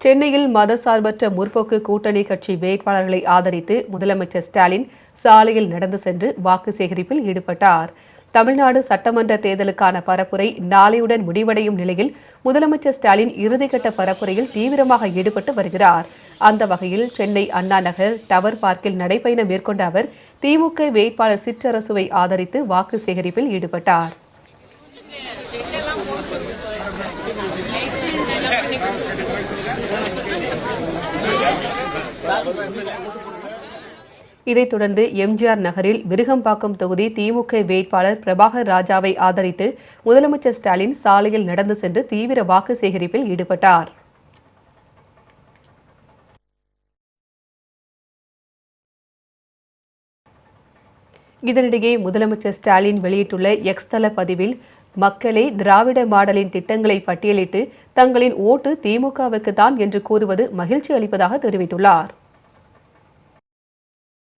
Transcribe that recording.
சென்னையில் மதசார்பற்ற முற்போக்கு கூட்டணி கட்சி வேட்பாளர்களை ஆதரித்து முதலமைச்சர் ஸ்டாலின் சாலையில் நடந்து சென்று வாக்கு சேகரிப்பில் ஈடுபட்டார். தமிழ்நாடு சட்டமன்ற தேர்தலுக்கான பரப்புரை நாளையுடன் முடிவடையும் நிலையில் முதலமைச்சர் ஸ்டாலின் இறுதிக்கட்ட பரப்புரையில் தீவிரமாக ஈடுபட்டு வருகிறார். அந்த வகையில் சென்னை அண்ணா நகர் டவர் பார்க்கில் நடைபயணம் மேற்கொண்ட அவர் திமுக வேட்பாளர் சிற்றரசுவை ஆதரித்து வாக்கு சேகரிப்பில் ஈடுபட்டார். இதைத் தொடர்ந்து எம்ஜிஆர் நகரில் விருகம்பாக்கம் தொகுதி திமுக வேட்பாளர் பிரபாகர் ராஜாவை ஆதரித்து முதலமைச்சர் ஸ்டாலின் சாலையில் நடந்து சென்று தீவிர வாக்கு சேகரிப்பில் ஈடுபட்டார். இதனிடையே முதலமைச்சர் ஸ்டாலின் வெளியிட்டுள்ள எக்ஸ் தள பதிவில் மக்களே திராவிட மாடலின் திட்டங்களை பட்டியலிட்டு தங்களின் ஓட்டு திமுகவுக்கு தான் என்று கூறுவது மகிழ்ச்சி அளிப்பதாக தெரிவித்துள்ளார்.